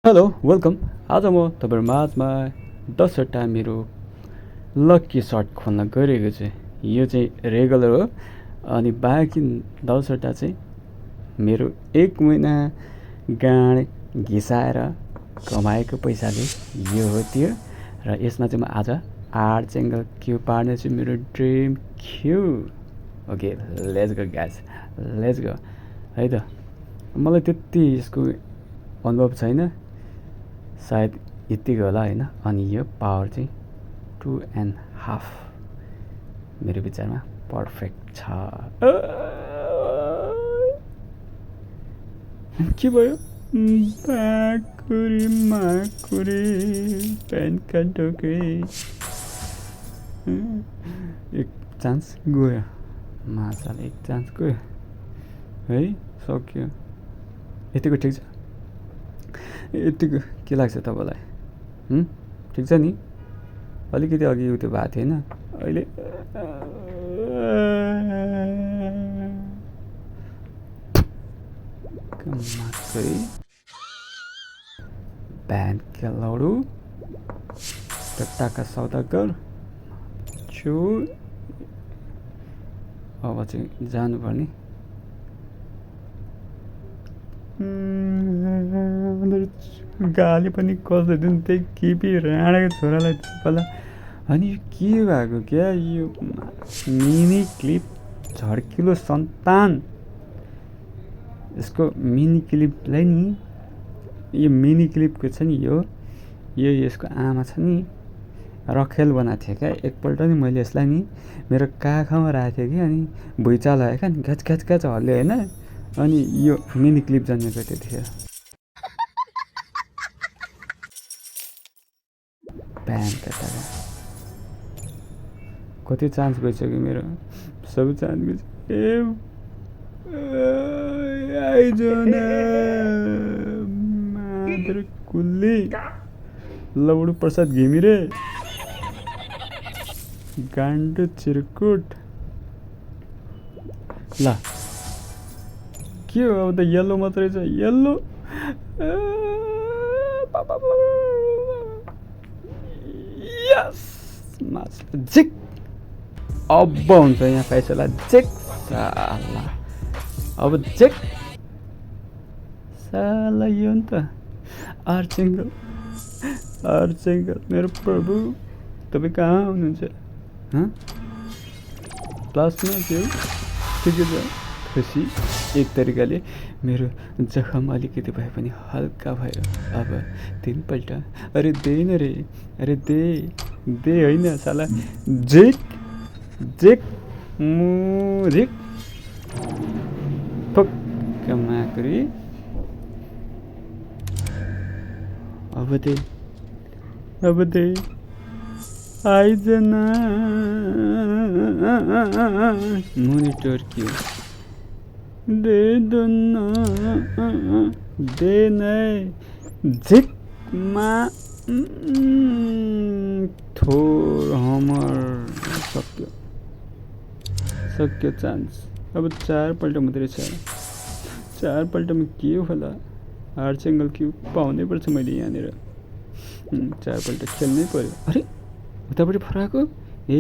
Hello welcome. आज म तपाईँहरू माझमा 10वटा मेरो लक्की सर्ट खोल्न गइरहेको छु। यो चाहिँ रेगुलर हो अनि बाँकी 10वटा चाहिँ मेरो 1 महिना गाँड घिसाएर कमाएको पैसाले यो हो त्यो। र यसमा चाहिँ म आज 8 सिङ्गल क्यु पार्नेछु, मेरो dream Q. Okay let's go guys, let's go. है त मलाई त्यति यसको अनुभव छैन, सायद यतिको होला होइन। अनि यो पावर चाहिँ 2.5 मेरो विचारमा पर्फेक्ट छ। के भयो? बाँकुरी माकुरी पेनका ढोके। एक चान्स गयो, माछाले एक चान्स गयो है, सक्यो। यतिको ठिक छ? यतिको के लाग्छ तपाईँलाई? ठिक छ नि? अलिकति अघि त्यो भएको थिएन, अहिले मात्रै ब्यान्डका लडु टट्टाका सौदागर छु। अब चाहिँ जानुपर्ने। गाली पनि कसले दिनु त्यही किपी राणाको छोरालाई पहिला। अनि यो के भएको क्या? यो मिनी क्लिप झड्किलो सन्तान। यसको मिनी क्लिपलाई नि, यो मिनी क्लिपको छ नि, यो यसको आमा छ नि, रखेल बनाएको थियो क्या। एकपल्ट नि मैले यसलाई नि मेरो काखमा राखेको थिएँ कि, अनि भुइँचालो आयो क्या, घ्याच घ्याच घ्याच हल्यो होइन। अनि यो मिनी क्लिप जन्मेको त्यतिखेर प्यान्टका टाढा कति चान्स गइसक्यो मेरो, सब चान्स गइसक्यो। आइजन मादर कुल्ली लौडु प्रसाद घिमिरे गान्डु चिरकुट। ल के हो अब त? येल्लो मात्रै छ, येल्लो। यस माछा झिक। अब हुन्छ यहाँ फैसला। झिक साला, अब झिक साला। यो नि त आर्चेङ्गल, आर्चेङ्गल मेरो प्रभु, तपाईँ कहाँ हुनुहुन्छ? प्लासमा के हो? ठिकै छ, खुसी। एक तरिकाले मेरो जखम अलिकति भए पनि हल्का भयो। अब 3पल्ट अरे दे न रे, अरे दे दे होइन साला। झिक झिक मुझिक फुक्क माकुरी। अब they eigen monitor Q they दो दे नै झिकमा थोर हमर सक्यो चान्स। अब 4पल्ट मात्रै छ, 4पल्टमा के होला? आर्चेङ्गल क्यू पाउनै पर्छ मैले यहाँनिर। 4पल्ट खेल्नै पर्यो। अरे उतापट्टि फराएको, ए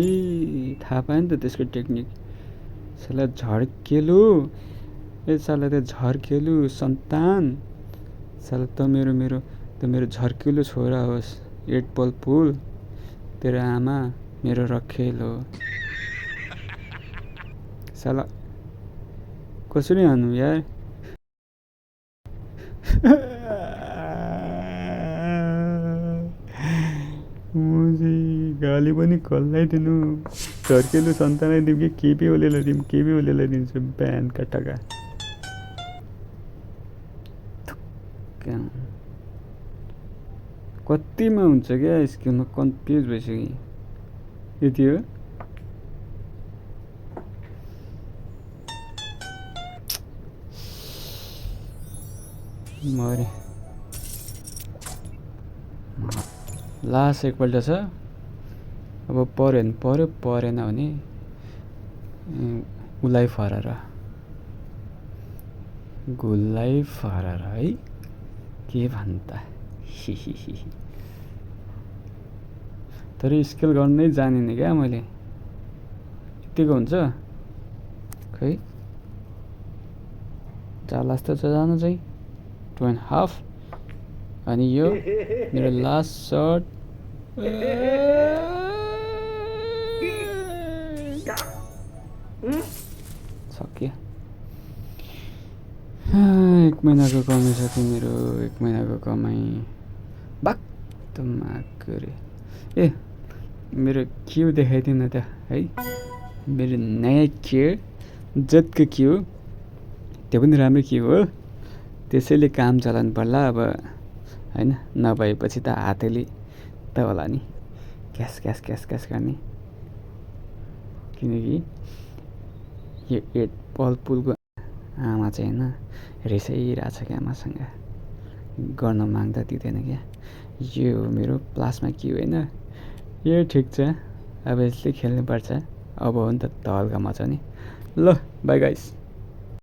थाहा पाएँ नि त त्यसको टेक्निक। साला झड्केलु, ए साला त्यो झर्केलु सन्तान। साला त मेरो झर्केलु छोरा होस्। 8 बल पुल तेरो आमा मेरो रखेल हो। साला कसरी हान्नु यार? मुझे गाली पनि कसलाई दिनु? झर्केलु सन्तानै दिउँ कि केपी ओलीलाई दिउँ? केपी ओलीलाई दिन्छु बिहान कट्टाका। कतिमा हुन्छ क्या स्किलमा? कन्फ्युज भइसक्यो। यति हो? मरे। लास्ट एकपल्ट छ। अब पऱ्यो भने पऱ्यो, परेन भने उसलाई फरार, गुललाई फरार है। के भन्छ? हिहिहिहि तर स्केल गर्नै जानिनँ क्या मैले यतिको हुन्छ खै जाला जस्तो छ जानु चाहिँ 2.5 अनि यो मेरो लास्ट सर्ट सक्यो 1 महिनाको कमाइ सक्यो मेरो 1 महिनाको कमाइ बाक्तमा गरे ए मेरो क्यु देखाइदिउँ न त है मेरो नयाँ क्यु जतको क्यु त्यो पनि राम्रो क्यु हो त्यसैले काम चलाउनु पर्ला अब हैन नभएपछि त हातैले त होला नि क्यास क्यास क्यास क्यास गर्ने किनकि यो 8 बल पुलको आमा चाहिँ होइन रिसाइरहेछ क्या आमासँग गर्न माग्दा दिँदैन क्या यो मेरो प्लास्मा क्यु होइन यो ठिक छ अब यसले खेल्नुपर्छ अब हो नि त हल्का मचाउने ल बाई गाइस